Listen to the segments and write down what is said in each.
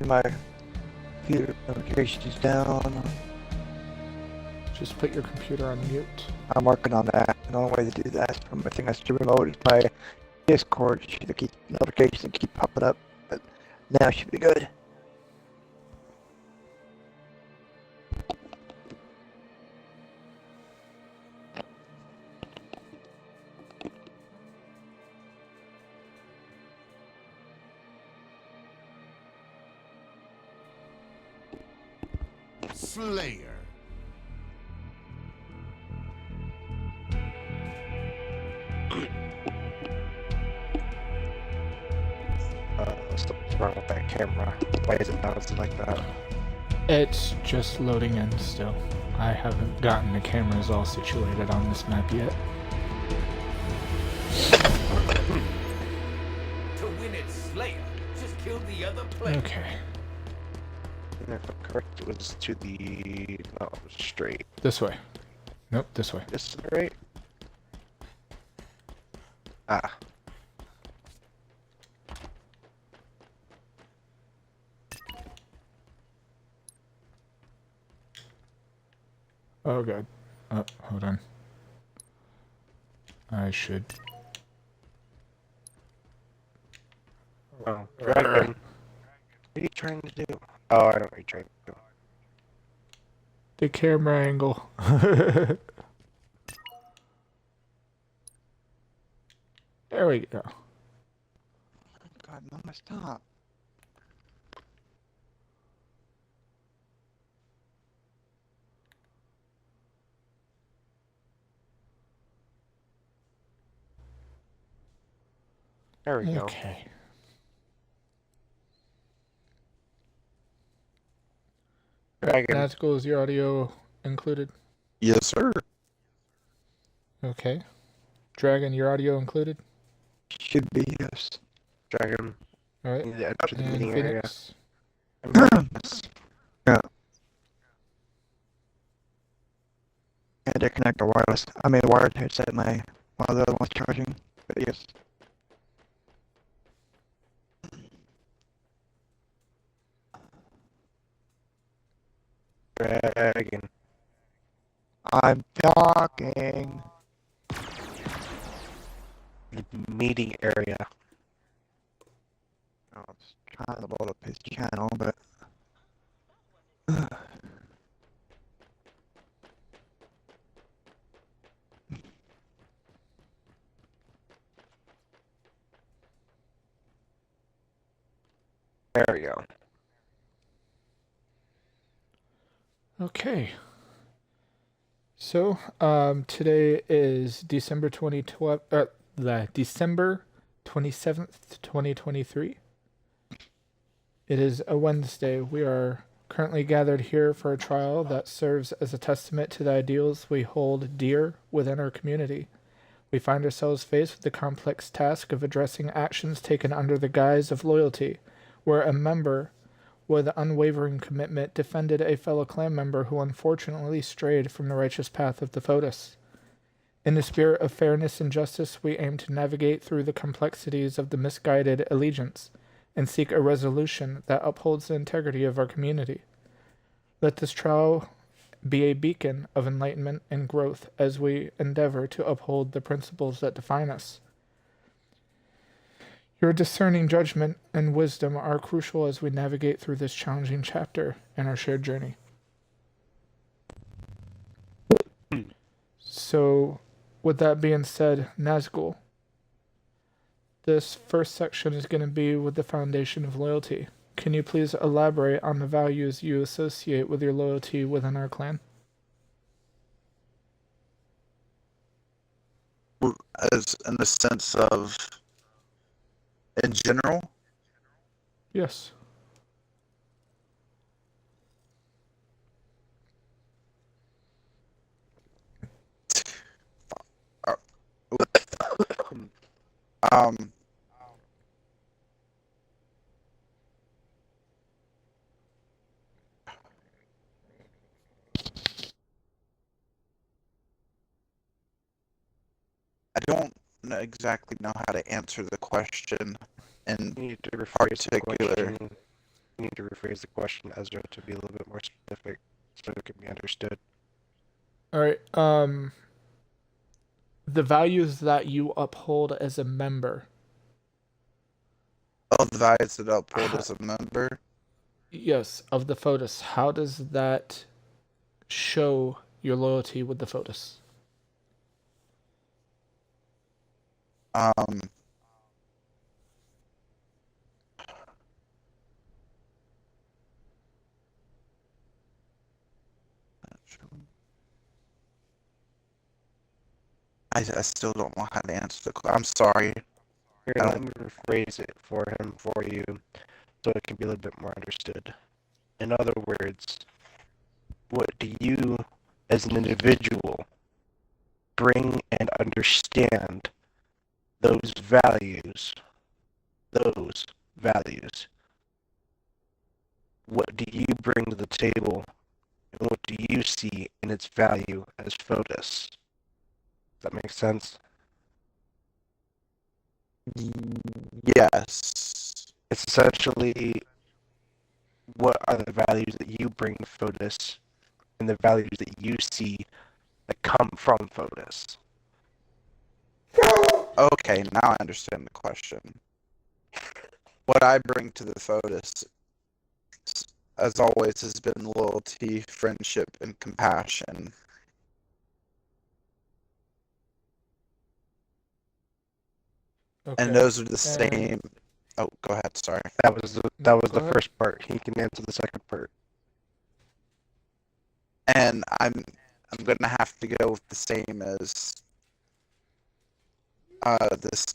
turn my computer notifications down. Just put your computer on mute. I'm working on that. The only way to do that is from my thing that's to remote is my Discord. Should keep notifications keep popping up, but now it should be good. Slayer. What's wrong with that camera? Why is it bouncing like that? It's just loading in still. I haven't gotten the cameras all situated on this map yet. To win it, Slayer just killed the other player. Okay. And if I'm correct, it was to the... no, it was straight. This way. Nope, this way. This is right? Ah. Oh god. Oh, hold on. I should... Oh, Dragon. What are you trying to do? Oh, I know what you're trying to do. The camera angle. There we go. God, Mama, stop. There we go. Okay. Dragon. NazGul, is your audio included? Yes, sir. Okay. Dragon, your audio included? Should be, yes. Dragon. Alright. Yeah, to the And meeting area. Phoenix. Yeah. I had to connect the wireless. I mean, wired headset, while the other one's charging. But yes. Dragon. I'm talking. The meeting area. I was trying to load up his channel, but. There we go. Okay. So, today is December 2012, December 27th, 2023. It is a Wednesday. We are currently gathered here for a trial that serves as a testament to the ideals we hold dear within our community. We find ourselves faced with the complex task of addressing actions taken under the guise of loyalty, where a member with unwavering commitment defended a fellow clan member who unfortunately strayed from the righteous path of the FOTUS. In the spirit of fairness and justice, we aim to navigate through the complexities of the misguided allegiance and seek a resolution that upholds the integrity of our community. Let this trial be a beacon of enlightenment and growth as we endeavor to uphold the principles that define us. Your discerning judgment and wisdom are crucial as we navigate through this challenging chapter in our shared journey. So, with that being said, NazGul, this first section is going to be with the foundation of loyalty. Can you please elaborate on the values you associate with your loyalty within our clan? As in the sense of, in general? Yes. I don't exactly know how to answer the question in You need to rephrase the particular. question. You need to rephrase the question, Ezra, to be a little bit more specific so it can be understood. All right. The values that you uphold as a member. Of the values that I uphold as a member, Yes, of the FOTUS. How does that show your loyalty with the FOTUS? um, I still don't know how to answer the question. I'm sorry. Here, I let don't. me rephrase it for him for you so it can be a little bit more understood. In other words, what do you as an individual bring and understand those values? Those values. What do you bring to the table and what do you see in its value as FOTUS? Does that make sense? Yes. It's essentially what are the values that you bring to FOTUS and the values that you see that come from FOTUS. Okay, now I understand the question. What I bring to the FOTUS, as always, has been loyalty, friendship, and compassion. Okay. And those are the And same. Oh, go ahead. Sorry. That was the go ahead. first part. He can answer the second part. And I'm gonna have to go with the same as this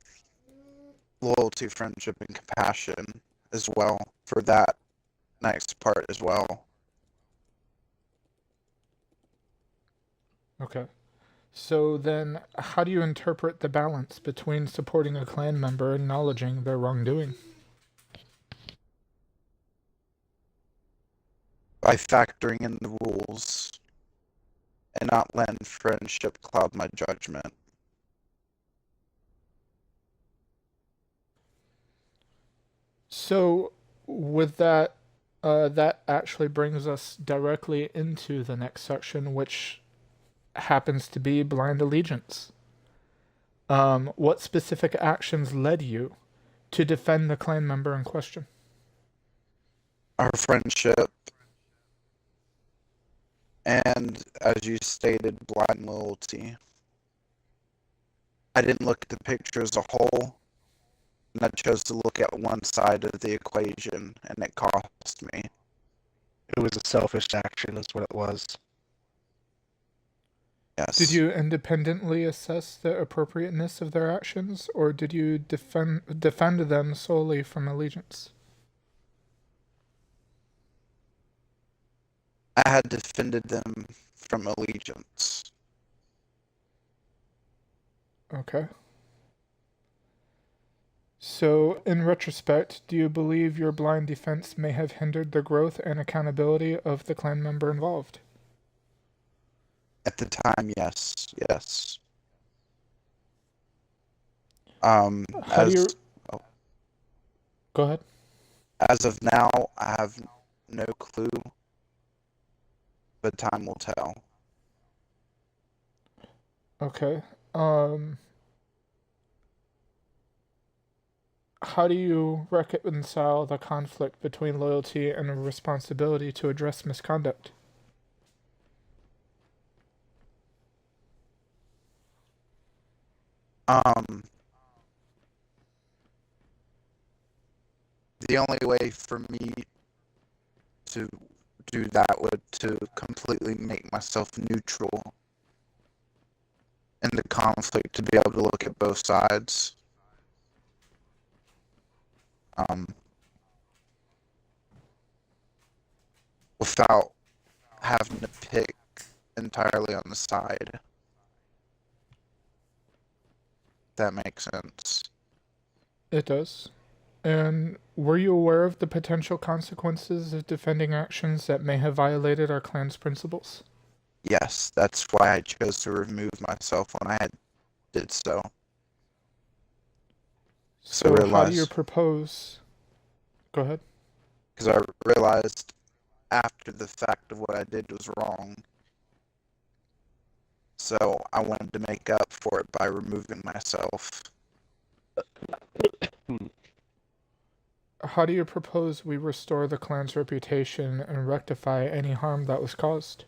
loyalty, friendship, and compassion as well for that next part as well. Okay. So then, how do you interpret the balance between supporting a clan member and acknowledging their wrongdoing? By factoring in the rules and not letting friendship cloud my judgment. So, with that, that actually brings us directly into the next section, which happens to be blind allegiance. What specific actions led you to defend the clan member in question? Our friendship and, as you stated, blind loyalty. I didn't look at the picture as a whole, and I chose to look at one side of the equation, and it cost me. It was a selfish action, is what it was. Yes. Did you independently assess the appropriateness of their actions, or did you defend them solely from allegiance? I had defended them from allegiance. Okay. So, in retrospect, do you believe your blind defense may have hindered the growth and accountability of the clan member involved? At the time, yes. How do you... Go ahead. As of now, I have no clue, but time will tell. Okay. How do you reconcile the conflict between loyalty and a responsibility to address misconduct? The only way for me to do that would to completely make myself neutral in the conflict to be able to look at both sides. Without having to pick entirely on the side. If that makes sense. It does. And were you aware of the potential consequences of defending actions that may have violated our clan's principles? Yes, that's why I chose to remove myself when I did so. So how do you realize- propose... Go ahead. because I realized after the fact of what I did was wrong. So I wanted to make up for it by removing myself. How do you propose we restore the clan's reputation and rectify any harm that was caused?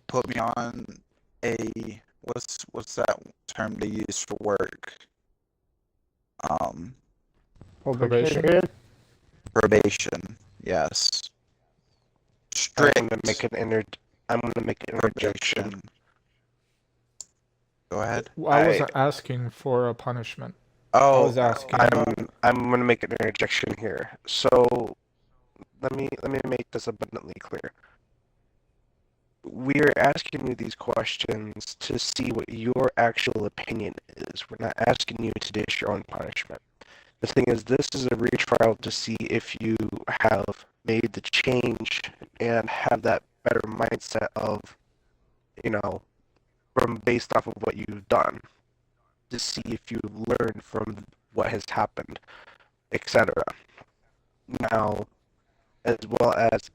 Put me on a what's that term they use for work? Probation? Probation. Yes. I'm Strict gonna make an interjection. probation. Go ahead. I wasn't asking for a punishment. I Oh, was asking. I'm gonna make an interjection here. So let me make this abundantly clear. We're asking you these questions to see what your actual opinion is. We're not asking you to dish your own punishment. The thing is, this is a retrial to see if you have made the change and have that better mindset of, from based off of what you've done, to see if you learned from what has happened, etc. Now, as well as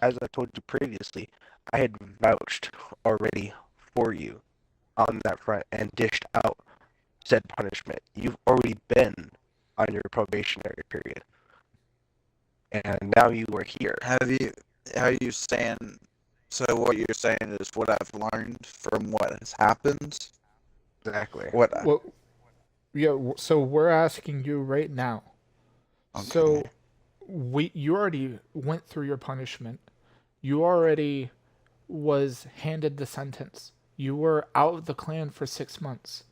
I told you previously, I had vouched already for you on that front and dished out said punishment. You've already been on your probationary period, and now you are here. Are you saying? So what you're saying is what I've learned from what has happened. Exactly. What? Well, yeah. So we're asking you right now. Okay. So you already went through your punishment. You already was handed the sentence. You were out of the clan for 6 months.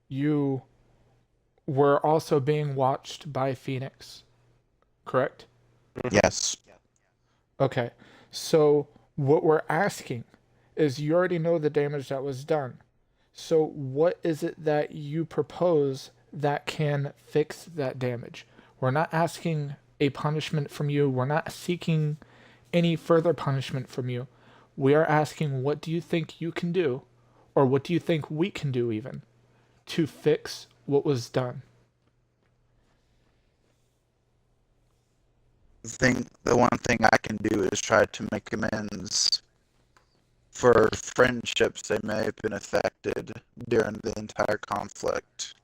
You were also being watched by Phoenix, correct? Yes. Okay. So what we're asking is you already know the damage that was done. So what is it that you propose that can fix that damage? We're not asking a punishment from you. We're not seeking any further punishment from you. We are asking, what do you think you can do, or what do you think we can do even, to fix what was done? The one thing I can do is try to make amends for friendships that may have been affected during the entire conflict.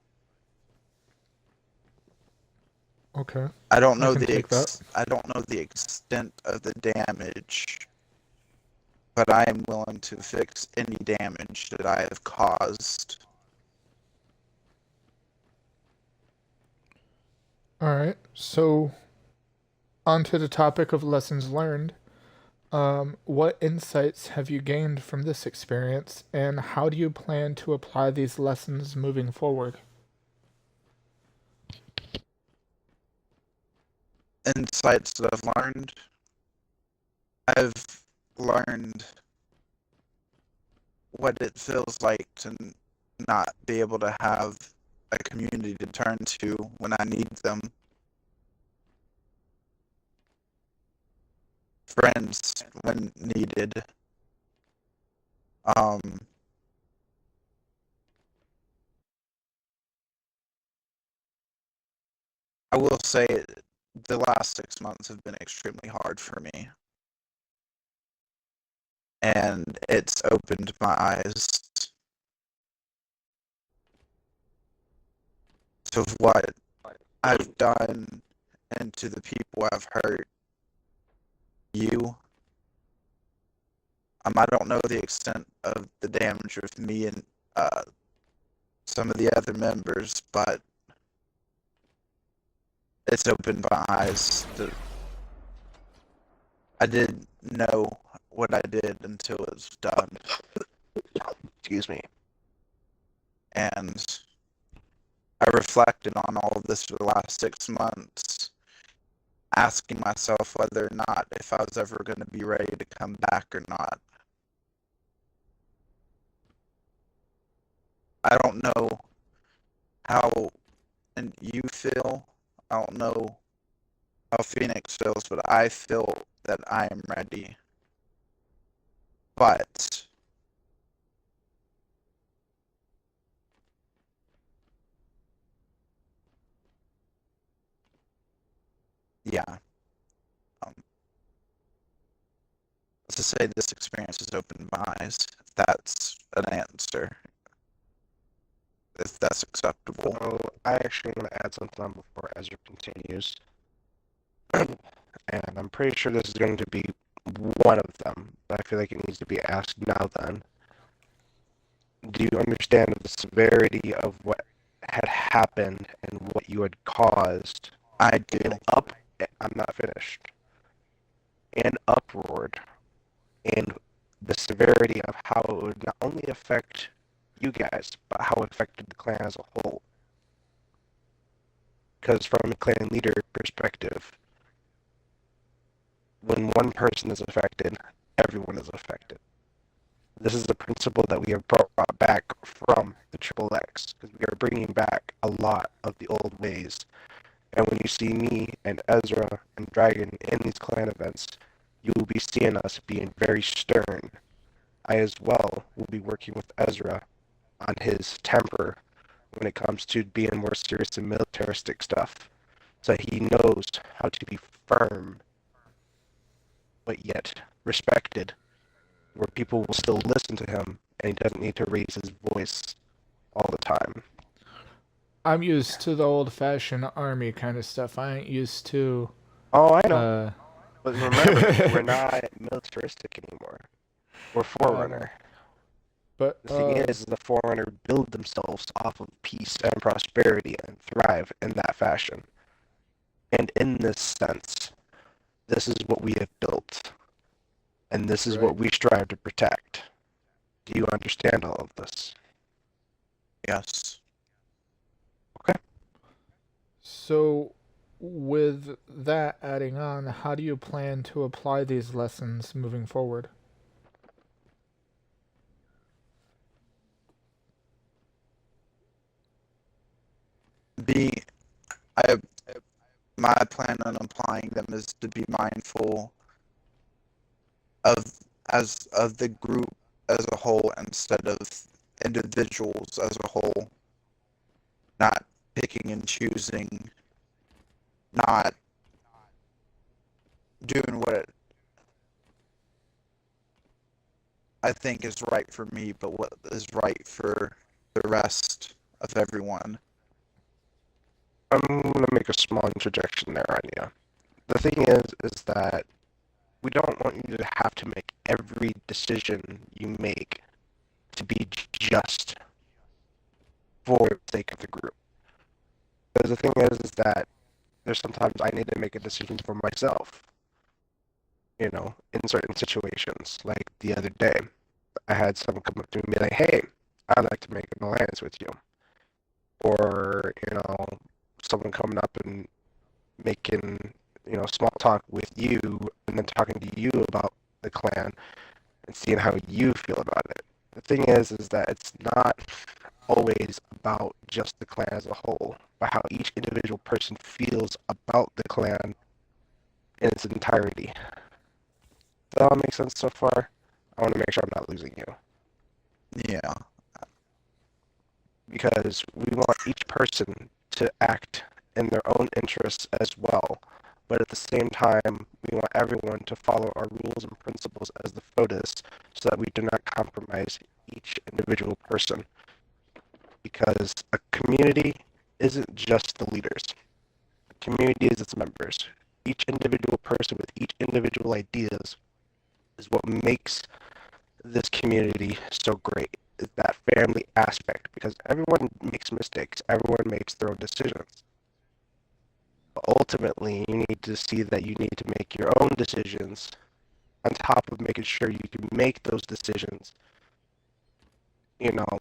Okay. I don't know I don't know the extent of the damage, but I am willing to fix any damage that I have caused. All right. So, onto the topic of lessons learned. What insights have you gained from this experience, and how do you plan to apply these lessons moving forward? Insights that I've learned what it feels like to not be able to have a community to turn to when I need them. Friends when needed. I will say the last 6 months have been extremely hard for me. And it's opened my eyes to what I've done and to the people I've hurt. You. I don't know the extent of the damage with me and some of the other members, but it's opened my eyes. I didn't know what I did until it was done. Excuse me. And I reflected on all of this for the last 6 months, asking myself whether or not if I was ever going to be ready to come back or not. I don't know how and you feel. I don't know how Phoenix feels, but I feel that I am ready. But yeah. To say this experience has opened my eyes, that's an answer, if that's acceptable. So I actually want to add something on before Ezra continues. And I'm pretty sure this is going to be one of them, but I feel like it needs to be asked now then. Do you understand the severity of what had happened and what you had caused? I do. I'm not finished. An uproar, and the severity of how it would not only affect you guys, but how it affected the clan as a whole. Because from a clan leader perspective, when one person is affected, everyone is affected. This is a principle that we have brought back from the Triple X, because we are bringing back a lot of the old ways. And when you see me and Ezra and Dragon in these clan events, you will be seeing us being very stern. I as well will be working with Ezra on his temper when it comes to being more serious and militaristic stuff, so he knows how to be firm, but yet respected, where people will still listen to him and he doesn't need to raise his voice all the time. I'm used to the old-fashioned army kind of stuff. I ain't used to. Oh, I know. But remember, we're not militaristic anymore. We're Forerunner. But The thing is, the Forerunner build themselves off of peace and prosperity and thrive in that fashion. And in this sense, this is what we have built. And this is what we strive to protect. Do you understand all of this? Yes. Okay. So, with that adding on, how do you plan to apply these lessons moving forward? My plan on applying them is to be mindful of the group as a whole instead of individuals as a whole. Not picking and choosing, not doing what I think is right for me, but what is right for the rest of everyone. I'm going to make a small interjection there, Anya. The thing is that we don't want you to have to make every decision you make to be just for the sake of the group. Because the thing is that there's sometimes I need to make a decision for myself, you know, in certain situations. Like the other day, I had someone come up to me and be like, hey, I'd like to make an alliance with you. Or, you know, someone coming up and making, you know, small talk with you and then talking to you about the clan and seeing how you feel about it. The thing is that it's not always about just the clan as a whole, but how each individual person feels about the clan in its entirety. Does that all make sense so far? I want to make sure I'm not losing you. Yeah. Because we want each person to act in their own interests as well. But at the same time, we want everyone to follow our rules and principles as the FOTUS so that we do not compromise each individual person. Because a community isn't just the leaders. A community is its members. Each individual person with each individual ideas is what makes this community so great. Is that family aspect, because everyone makes mistakes, everyone makes their own decisions. But ultimately, you need to see that you need to make your own decisions on top of making sure you can make those decisions, you know,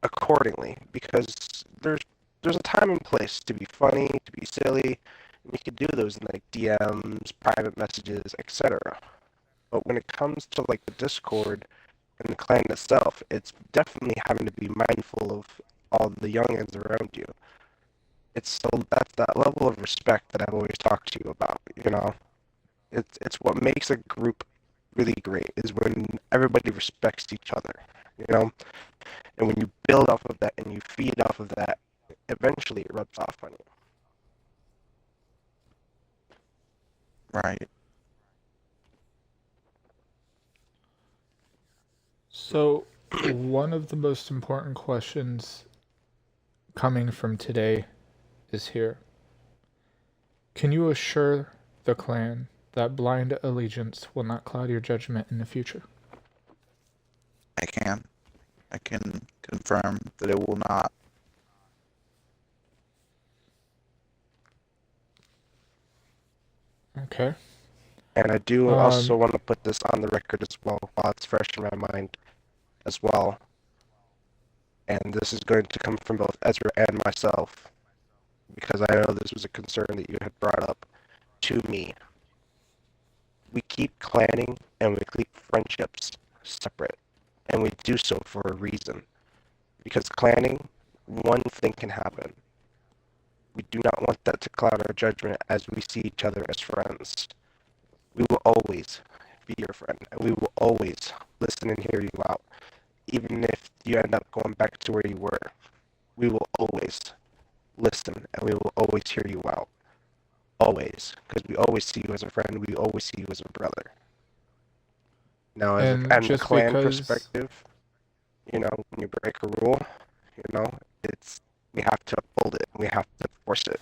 accordingly, because there's a time and place to be funny, to be silly, and you can do those in like DMs, private messages, etc. But when it comes to like the Discord and the clan itself, it's definitely having to be mindful of all the youngins around you. That's that level of respect that I've always talked to you about, you know. It's what makes a group really great is when everybody respects each other, you know. And when you build off of that and you feed off of that, eventually it rubs off on you. Right. So, one of the most important questions coming from today is here. Can you assure the clan that blind allegiance will not cloud your judgment in the future? I can. I can confirm that it will not. Okay. And I do also want to put this on the record as well, while it's fresh in my mind as well. And this is going to come from both Ezra and myself, because I know this was a concern that you had brought up to me. We keep clanning and we keep friendships separate, and we do so for a reason. Because clanning, one thing can happen. We do not want that to cloud our judgment as we see each other as friends. We will always be your friend, and we will always listen and hear you out. Even if you end up going back to where you were, we will always listen and we will always hear you out. Always. Because we always see you as a friend, we always see you as a brother. Now, as And the just clan because perspective, when you break a rule, it's we have to uphold it, we have to enforce it.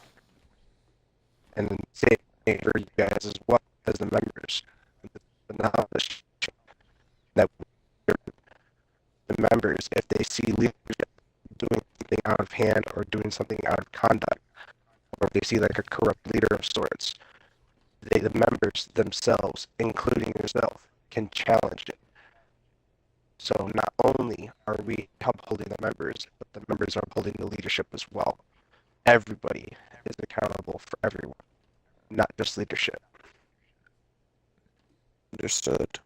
And then same for you guys as well as the members. The knowledge that the members, if they see leadership doing something out of hand or doing something out of conduct, or if they see like a corrupt leader of sorts, the members themselves, including yourself, can challenge it. So not only are we upholding the members, but the members are upholding the leadership as well. Everybody is accountable for everyone, not just leadership. Understood.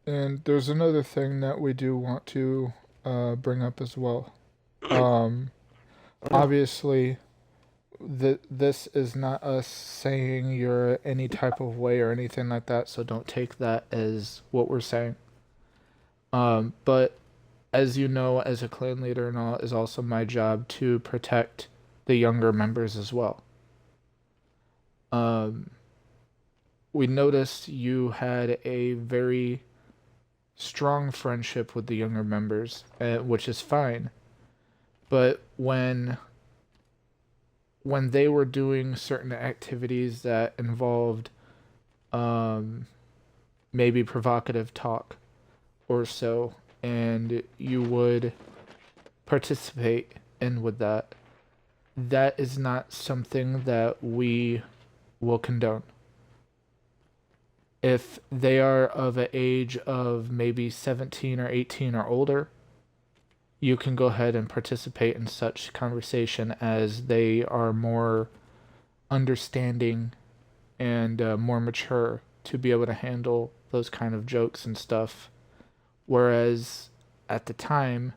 And there's another thing that we do want to bring up as well. Obviously, this is not us saying you're any type of way or anything like that, so don't take that as what we're saying. But as you know, as a clan leader and all, is also my job to protect the younger members as well. We noticed you had a very strong friendship with the younger members, which is fine. But when they were doing certain activities that involved maybe provocative talk or so, and you would participate in with that, that is not something that we will condone. If they are of an age of maybe 17 or 18 or older, you can go ahead and participate in such conversation as they are more understanding and more mature to be able to handle those kind of jokes and stuff. Whereas at the time,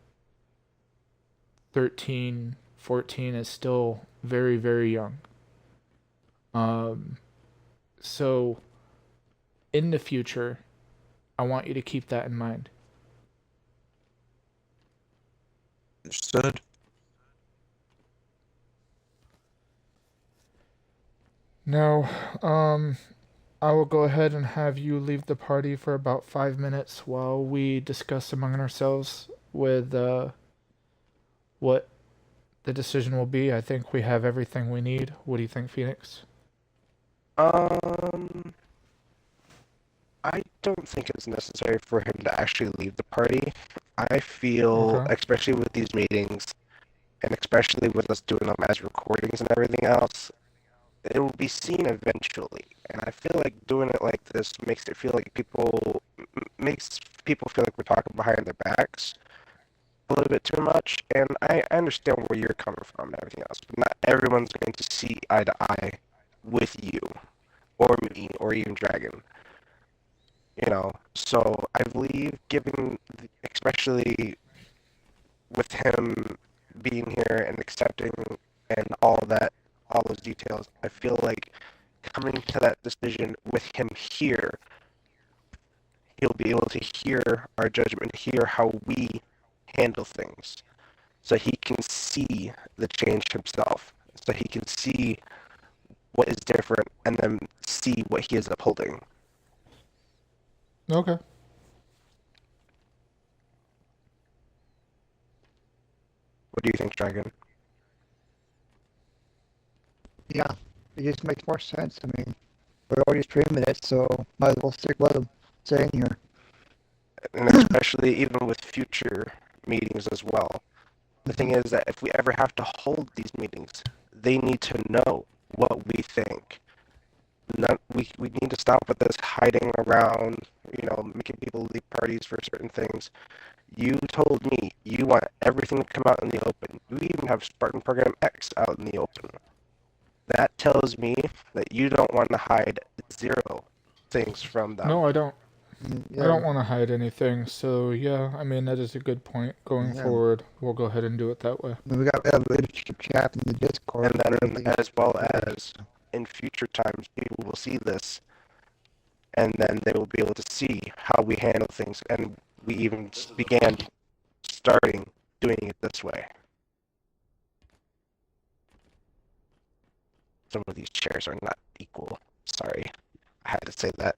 13, 14 is still very, very young. So in the future, I want you to keep that in mind. Understood. Now, I will go ahead and have you leave the party for about 5 minutes while we discuss among ourselves with what the decision will be. I think we have everything we need. What do you think, Phoenix? I don't think it's necessary for him to actually leave the party. I feel, Okay. especially with these meetings, and especially with us doing them as recordings and everything else, it will be seen eventually. And I feel like doing it like this makes it feel like makes people feel like we're talking behind their backs a little bit too much. And I understand where you're coming from and everything else, but not everyone's going to see eye to eye with you, or me, or even Dragon. So I believe especially with him being here and accepting and all those details, I feel like coming to that decision with him here, he'll be able to hear our judgment, hear how we handle things, so he can see the change himself, so he can see what is different, and then see what he is upholding. Okay. What do you think, Dragon? Yeah, it just makes more sense. I mean, we're already streaming it, so might as well stick with them saying here. And especially even with future meetings as well. The thing is that if we ever have to hold these meetings, they need to know what we think. We need to stop with this hiding around, making people leave parties for certain things. You told me you want everything to come out in the open. You even have Spartan Program X out in the open. That tells me that you don't want to hide zero things from them. No, I don't. Yeah, I don't want to hide anything. So yeah, I mean that is a good point. Going forward, we'll go ahead and do it that way. I mean, we got a leadership chat in the Discord. And then as well as in future times, people will see this, and then they will be able to see how we handle things, and we even began starting doing it this way. Some of these chairs are not equal. Sorry, I had to say that.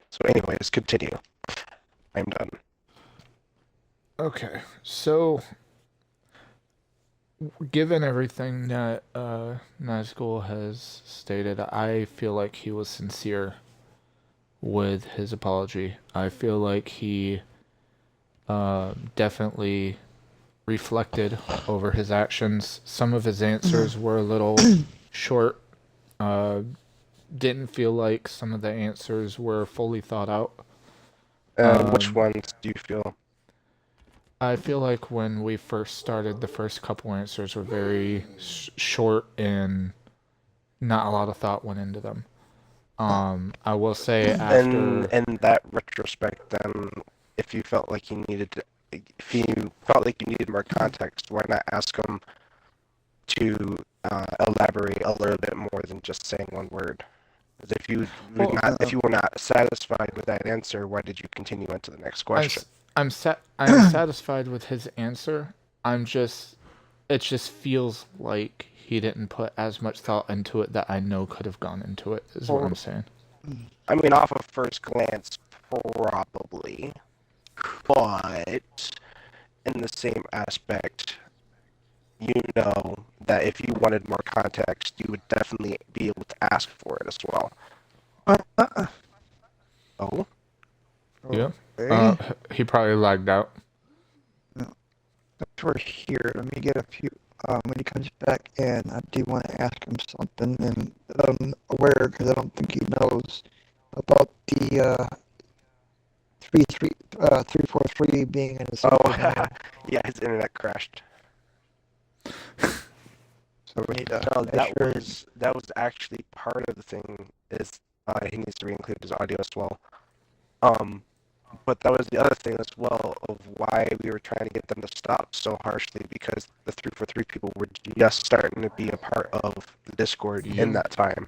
So anyways, continue. I'm done. Okay, so given everything that NazGul has stated, I feel like he was sincere with his apology. I feel like he definitely reflected over his actions. Some of his answers were a little short. Didn't feel like some of the answers were fully thought out. Which ones do you feel? I feel like when we first started, the first couple answers were very short and not a lot of thought went into them. I will say after... In that retrospect, then, if you felt like you needed more context, why not ask him to elaborate a little bit more than just saying one word? Because if you were not satisfied with that answer, why did you continue into the next question? I'm satisfied with his answer. It just feels like he didn't put as much thought into it that I know could have gone into it, is what I'm saying. I mean, off of first glance, probably. But in the same aspect, you know that if you wanted more context, you would definitely be able to ask for it as well. Oh? Yeah. He probably lagged out. We're here. Let me get a few. When he comes back in, I do want to ask him something, and I'm aware because I don't think he knows about the 343 being in the Yeah, his internet crashed. So we need to. No, that was actually part of the thing. Is he needs to re-include his audio as well. But that was the other thing as well of why we were trying to get them to stop so harshly, because the 343 people were just starting to be a part of the Discord in that time.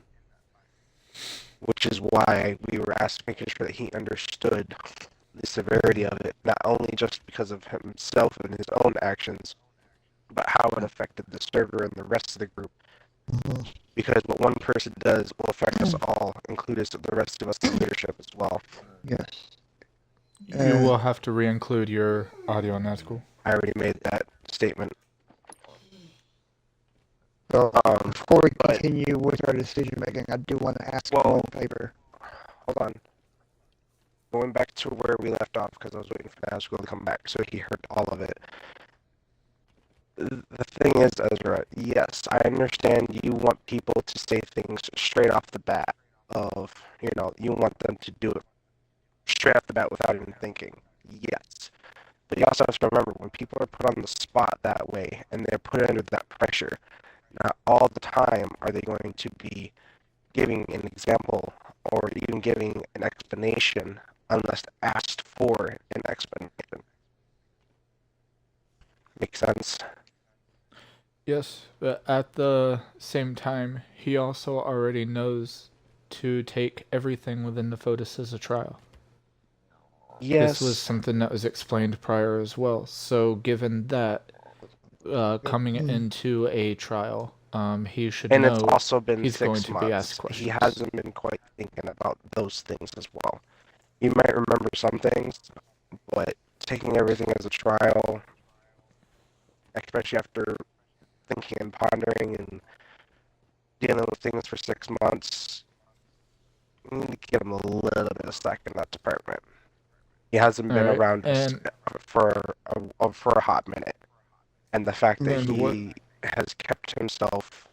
Which is why we were making sure that he understood the severity of it, not only just because of himself and his own actions, but how it affected the server and the rest of the group. Because what one person does will affect us all, including the rest of us in leadership as well. Yes. You will have to re-include your audio, NazGul. I already made that statement. So, before we continue with our decision making, I do want to ask one favor. Hold on. Going back to where we left off, because I was waiting for NazGul to come back, so he heard all of it. The thing is, Ezra, yes, I understand you want people to say things straight off the bat of, you want them to do it straight off the bat without even thinking. Yes. But you also have to remember, when people are put on the spot that way, and they're put under that pressure, not all the time are they going to be giving an example or even giving an explanation unless asked for an explanation. Make sense? Yes, but at the same time, he also already knows to take everything within the FOTUS as a trial. Yes. This was something that was explained prior as well. So given that, coming into a trial. He should And know it's also been he's going 6 to be asked months. He questions. hasn't been quite thinking about those things as well. You might remember some things, but taking everything as a trial, especially after thinking and pondering and dealing with things for 6 months, you need to give him a little bit of slack in that department. He hasn't been Alright, around and for a hot minute, and the fact that And what- he has kept himself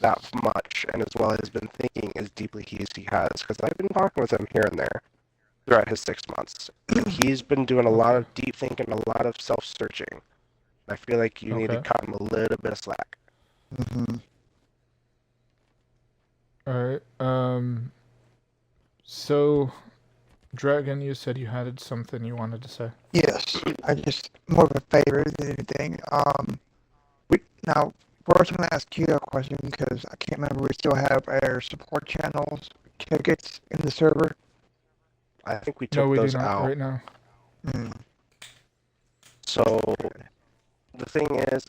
that much, and as well as been thinking as deeply as he has, because I've been talking with him here and there throughout his 6 months, and he's been doing a lot of deep thinking, a lot of self-searching. I feel like you need to Okay. cut him a little bit of slack. Alright, so, Dragon, you said you had something you wanted to say. Yes, I just more of a favor than anything. Now we're also gonna ask you a question because I can't remember. We still have our support channels tickets in the server. I think we No, took we do those not out. right now. So the thing is,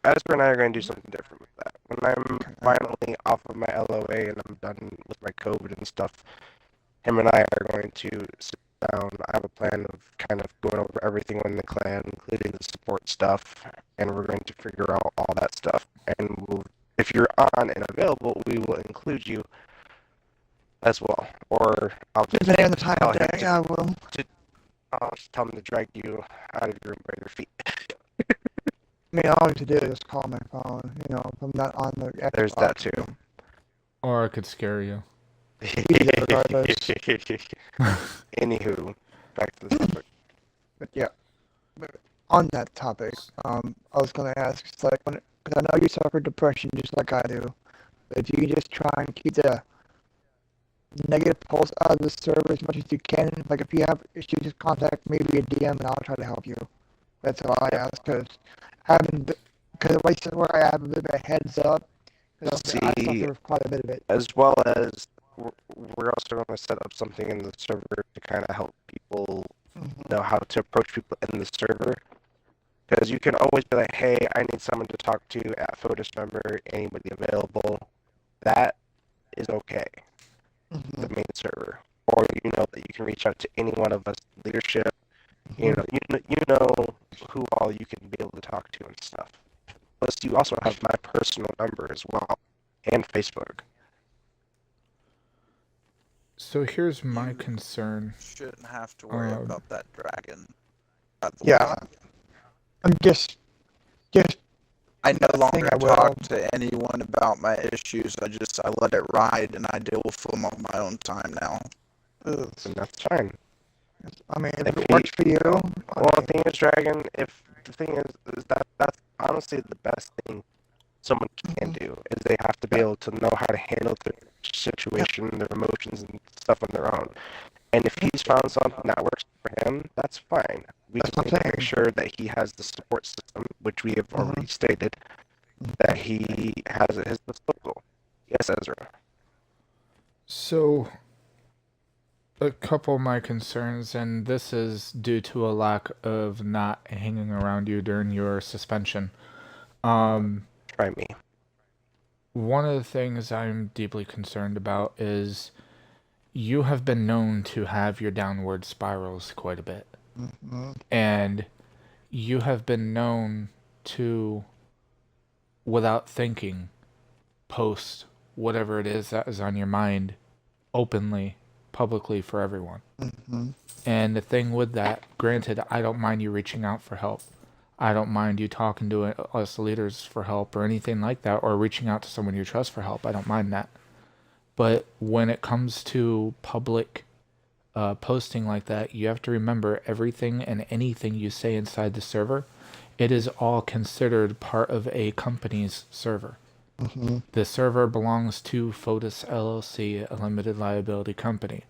Ezra and I are going to do something different with that. When I'm finally off of my LOA and I'm done with my COVID and stuff, him and I are going to sit down. I have a plan of kind of going over everything in the clan, including the support stuff, and we're going to figure out all that stuff. And if you're on and available, we will include you as well. Or I'll just Depending on the time tell of him day, I will. I'll just tell him to drag you out of your room by your feet. I mean, all I have to do is call my phone. You know, if I'm not on the Xbox. There's that too. Or I could scare you. Regardless. Anywho, back to the topic. But yeah, but on that topic, I was gonna ask, it's like, because I know you suffer depression just like I do, but do you just try and keep the negative pulse out of the server as much as you can? Like, if you have issues, just contact me via DM and I'll try to help you. That's all I ask, because like I said, where I have a bit of a heads up, because I suffer quite a bit of it. As well as we're also going to set up something in the server to kind of help people know how to approach people in the server. Because you can always be like, hey, I need someone to talk to at FOTUS member, anybody available. That is okay. The main server. Or you know that you can reach out to any one of us leadership. You know who all you can be able to talk to and stuff. Plus, you also have my personal number as well, and Facebook. So here's my concern. Shouldn't have to worry about that dragon. Yeah, I'm just. I no longer I will. talk to anyone about my issues. I let it ride, and I deal with them on my own time now. And that's fine. I mean, if it works for you. Well, the thing is, Dragon, the thing is that's honestly the best thing someone can do, is they have to be able to know how to handle their situation, their emotions, and stuff on their own. And if he's found something that works for him, that's fine. We just need to make sure that he has the support system, which we have already stated, that he has at his disposal. Yes, Ezra. So, a couple of my concerns, and this is due to a lack of not hanging around you during your suspension. Try me. One of the things I'm deeply concerned about is you have been known to have your downward spirals quite a bit. And you have been known to, without thinking, post whatever it is that is on your mind openly, publicly for everyone. And the thing with that, granted, I don't mind you reaching out for help. I don't mind you talking to us leaders for help or anything like that, or reaching out to someone you trust for help. I don't mind that. But when it comes to public posting like that, you have to remember everything and anything you say inside the server, it is all considered part of a company's server. The server belongs to FOTUS LLC, a limited liability company.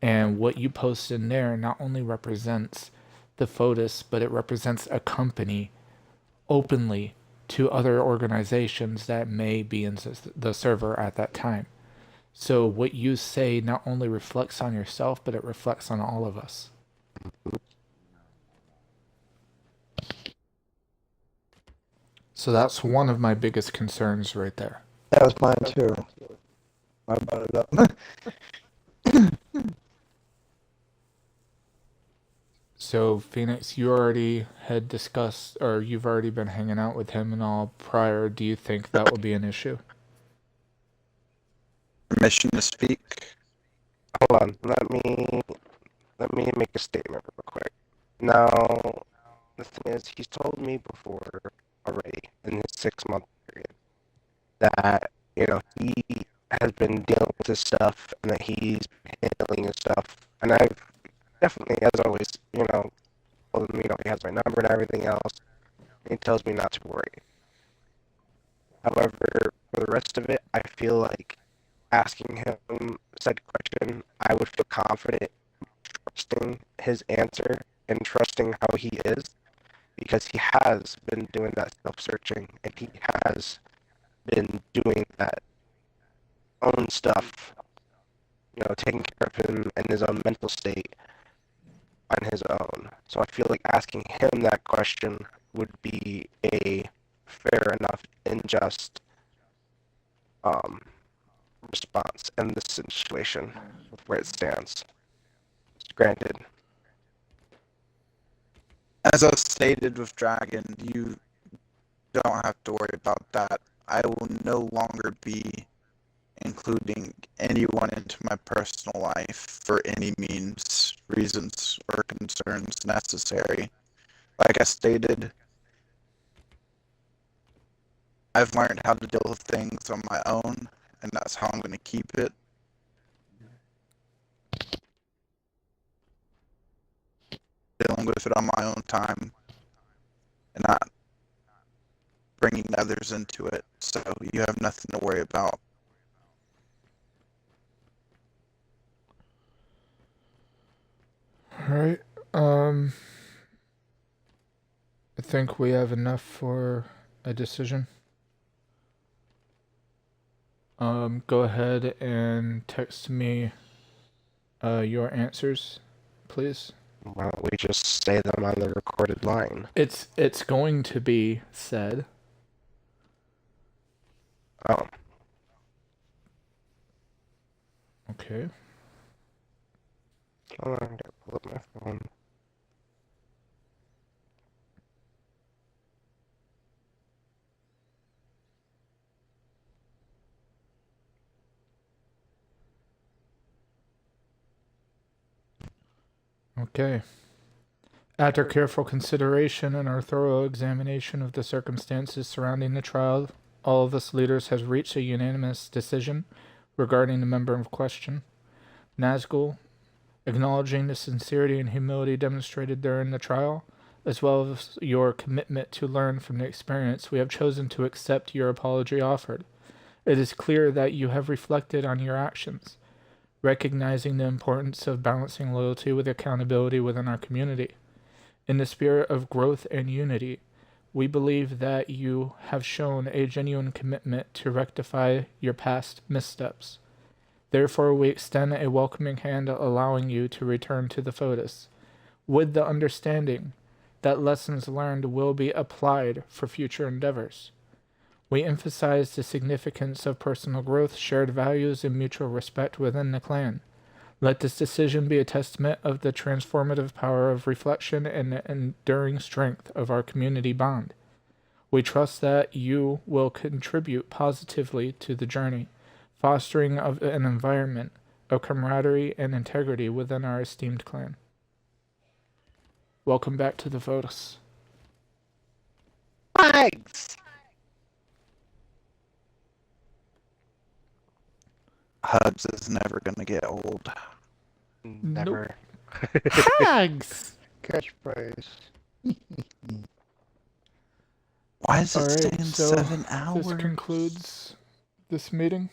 And what you post in there not only represents the FOTUS, but it represents a company openly to other organizations that may be in the server at that time. So what you say not only reflects on yourself, but it reflects on all of us. So that's one of my biggest concerns right there. That was mine too. I brought it up. So, Phoenix, you already had discussed, or you've already been hanging out with him and all prior. Do you think that will be an issue? Permission to speak. Hold on. Let me make a statement real quick. Now, the thing is, he's told me before already in his 6-month period that, you know, he has been dealing with his stuff and that he's handling his stuff. And I've definitely, as always, you know, told him, you know, he has my number and everything else. And he tells me not to worry. However, for the rest of it, I feel like asking him said question, I would feel confident trusting his answer and trusting how he is because he has been doing that self-searching and he has been doing that own stuff, you know, taking care of him and his own mental state on his own. So I feel like asking him that question would be a fair enough and just response in this situation with where it stands. Granted. As I stated with Dragon, you don't have to worry about that. I will no longer be including anyone into my personal life for any means, reasons, or concerns necessary. Like I stated, I've learned how to deal with things on my own, and that's how I'm going to keep it. Dealing with it on my own time, and not bringing others into it, so you have nothing to worry about. Alright, I think we have enough for a decision. Go ahead and text me your answers, please. Why don't we just say them on the recorded line? It's going to be said. Oh. Okay. Hold on, I gotta pull up my phone. Okay. After careful consideration and our thorough examination of the circumstances surrounding the trial, all of us leaders have reached a unanimous decision regarding the member in question. NazGul, acknowledging the sincerity and humility demonstrated during the trial, as well as your commitment to learn from the experience, we have chosen to accept your apology offered. It is clear that you have reflected on your actions, recognizing the importance of balancing loyalty with accountability within our community. In the spirit of growth and unity, we believe that you have shown a genuine commitment to rectify your past missteps. Therefore, we extend a welcoming hand allowing you to return to the FOTUS, with the understanding that lessons learned will be applied for future endeavors. We emphasize the significance of personal growth, shared values, and mutual respect within the clan. Let this decision be a testament of the transformative power of reflection and the enduring strength of our community bond. We trust that you will contribute positively to the journey, fostering of an environment of camaraderie and integrity within our esteemed clan. Welcome back to the FOTUS. Thanks! Hugs is never gonna get old. Never. Hugs! Catchphrase. Why is it Alright, saying so 7 hours? this concludes this meeting.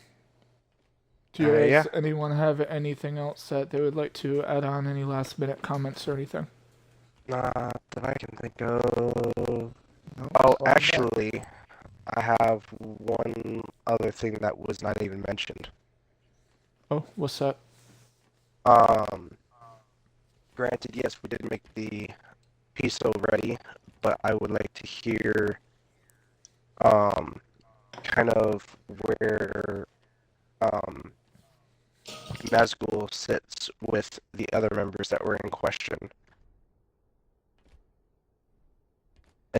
Do you guys, Yeah. anyone have anything else that they would like to add on? Any last minute comments or anything? Not that I can think of. No, Oh, it's all actually, I have one other thing that was not even mentioned. Oh, what's that? Granted, yes, we did make the piece already, but I would like to hear kind of where NazGul sits with the other members that were in question.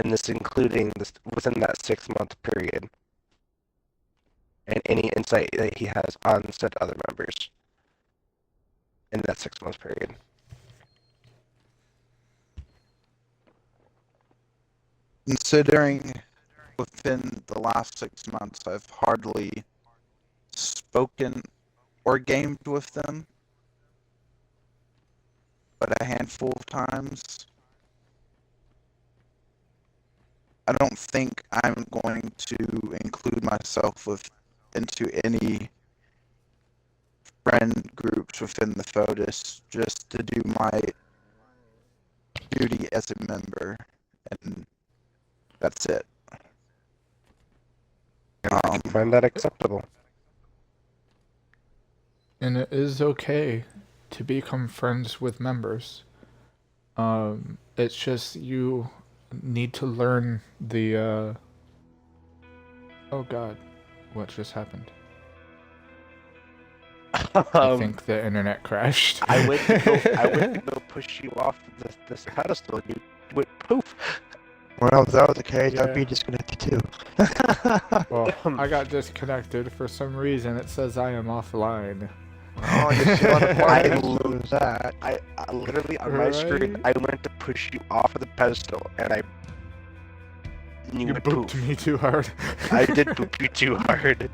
And this including this within that 6-month period. And any insight that he has on said other members in that 6-month period. Considering within the last 6 months, I've hardly spoken or gamed with them, but a handful of times. I don't think I'm going to include myself into any friend groups within the FOTUS just to do my duty as a member, and that's it. I can find that acceptable. And it is okay to become friends with members. It's just you need to learn the oh god, what just happened? I think the internet crashed. I went to go push you off this pedestal. You went poof. Well, if that was the case, Yeah. I'd be disconnected too. Well, I got disconnected for some reason. It says I am offline. Oh, you're still on the I party. So is that. I literally on my screen, Right? I went to push you off of the pedestal, and you You went booped poof. me too hard. I did boop you too hard.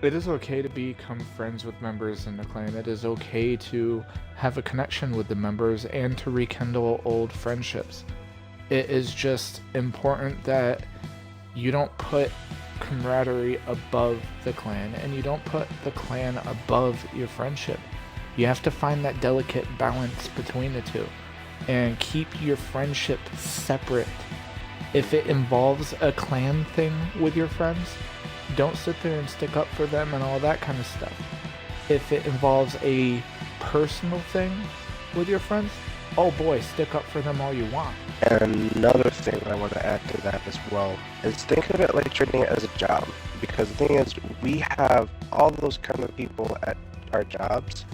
It is okay to become friends with members in the clan. It is okay to have a connection with the members and to rekindle old friendships. It is just important that you don't put camaraderie above the clan, and you don't put the clan above your friendship. You have to find that delicate balance between the two and keep your friendship separate. If it involves a clan thing with your friends, don't sit there and stick up for them and all that kind of stuff. If it involves a personal thing with your friends, oh boy, stick up for them all you want. And another thing I want to add to that as well is think of it like treating it as a job. Because the thing is, we have all those kind of people at our jobs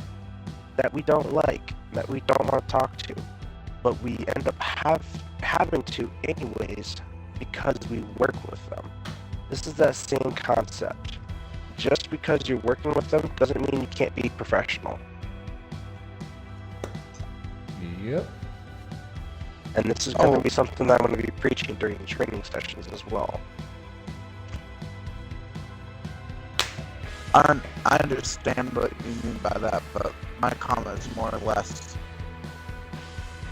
that we don't like, that we don't want to talk to, but we end up having to anyways because we work with them. This is that same concept. Just because you're working with them doesn't mean you can't be professional. Yep. And this is going to be something that I'm going to be preaching during training sessions as well. I understand what you mean by that, but my comment is more or less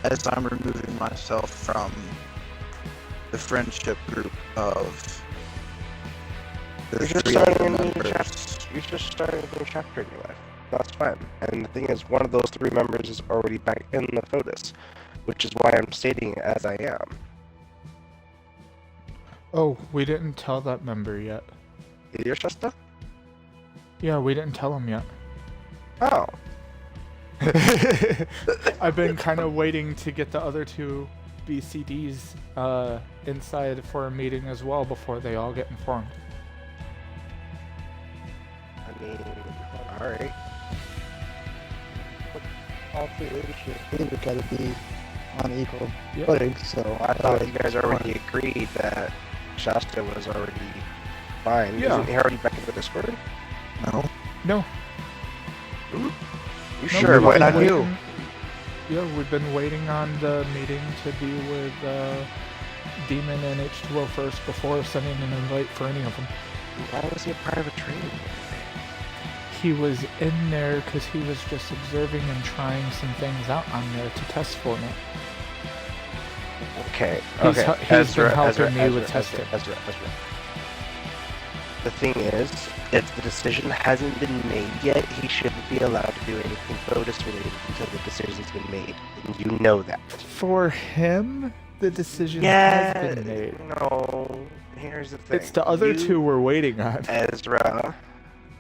as I'm removing myself from the friendship group of the You're just three starting other a new members. chapter. You're just starting a new chapter in your life. That's fine. And the thing is, one of those 3 members is already back in the FOTUS, which is why I'm stating it as I am. Oh, we didn't tell that member yet. Your sister? Yeah, we didn't tell him yet. Oh. I've been kind of waiting to get the other 2 BCDs inside for a meeting as well before they all get informed. I mean, alright. All 3 leadership leaders gotta be on equal Yep. footing, so I thought you guys already agreed that Shasta was already fine. Yeah. Isn't he already back in the Discord? No. No. You No, sure we've about been that? waiting- Yeah, we've been waiting on the meeting to be with Demon and H2O first before sending an invite for any of them. Why was he a part of a training? He was in there because he was just observing and trying some things out on there to test for me. Okay, He's okay. been helping me with testing. Ezra. The thing is, if the decision hasn't been made yet, he shouldn't be allowed to do anything FOTUS related until the decision's been made. And you know that. For him, the decision has been made. No. Here's the thing. It's the other You, 2 we're waiting on. Ezra,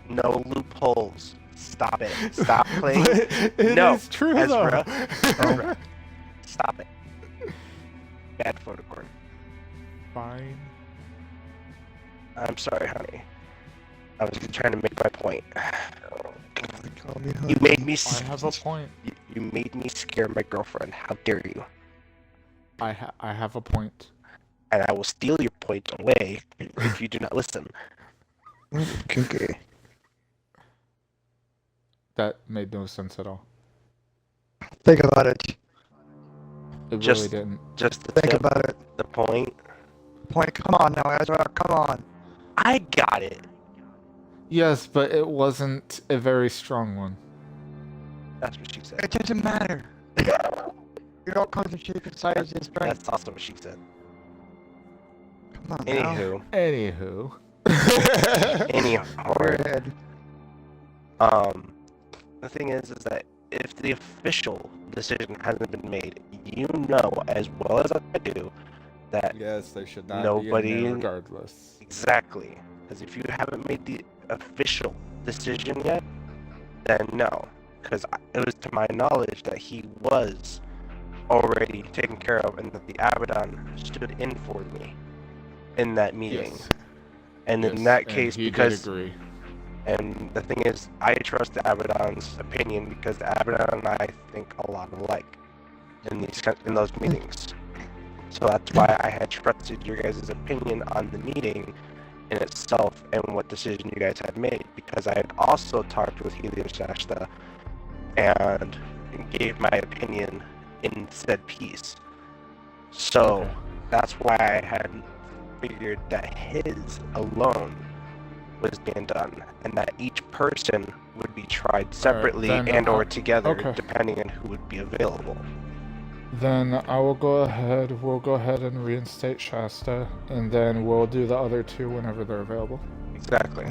no loopholes. Stop it. Stop playing. But it No, is true Ezra. though. Ezra. Stop it. Bad photo cord. Fine. I'm sorry, honey. I was trying to make my point. Call me You honey. made me. I have a point. You made me scare my girlfriend. How dare you? I have a point. And I will steal your point away if you do not listen. Okay. That made no sense at all. Think about it. It Just- really didn't. Just the Think tip, about it. the point. Point. Come on now, Ezra. Come on. I got it. Yes, but it wasn't a very strong one. That's what she said. It doesn't matter. It all comes from shape and size and strength. That's also what she said. Come on now. Anywho, Anywho. Go anyhow, ahead. the thing is that if the official decision hasn't been made, you know as well as I do that Yes, they should not Nobody- be in there regardless. exactly. Because if you haven't made the official decision yet, then no. Because it was to my knowledge that he was already taken care of and that the Abaddon stood in for me in that meeting. Yes. And in Yes, that and case, he because did agree. and the thing is, I trust the Abaddon's opinion because the Abaddon and I think a lot alike in those meetings. So that's why I had trusted your guys' opinion on the meeting in itself and what decision you guys had made, because I had also talked with Heliosashta and gave my opinion in said piece. So Okay. that's why I had figured that his alone was being done, and that each person would be tried separately then, and or together, okay. depending on who would be available. Then I will go ahead. We'll go ahead and reinstate Shasta, and then we'll do the other two whenever they're available. Exactly.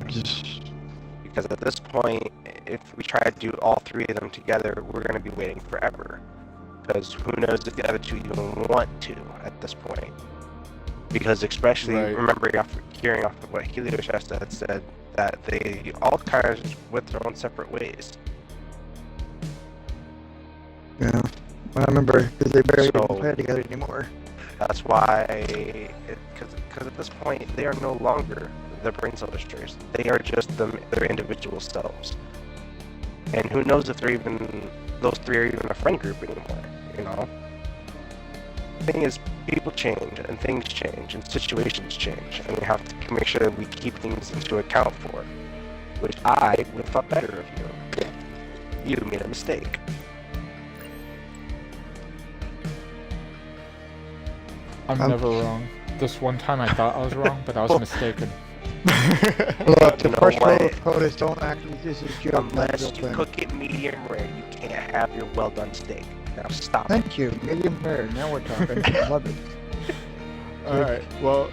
Because at this point, if we try to do all three of them together, we're going to be waiting forever. Because who knows if the other two even want to at this point. Because especially Right. hearing off of what Heliosashta had said, that they all kind of went their own separate ways. Yeah. I remember because they barely So- even play together anymore. That's why, because at this point, they are no longer the Brain Illustrators. They are just their individual selves. And who knows if those three are even a friend group anymore, you know? The thing is, people change, and things change, and situations change, and we have to make sure that we keep things into account for, which I would have thought better of you. You made a mistake. I'm never wrong. This one time I thought I was wrong, but I was mistaken. Look, the You know first what? rule of POTUS don't actually this is joke, not Unless real you thing. cook it medium rare, you can't have your well done steak. Now stop. Thank you, medium rare. Now we're talking. I love it. Alright, well,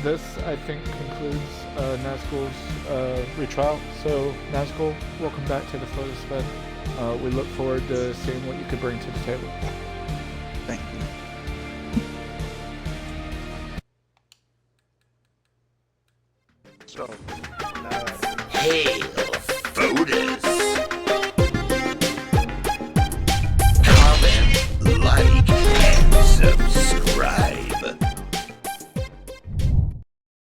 this I think concludes NazGul's retrial. So, NazGul, welcome back to the FOTUS Fed. We look forward to seeing what you could bring to the table.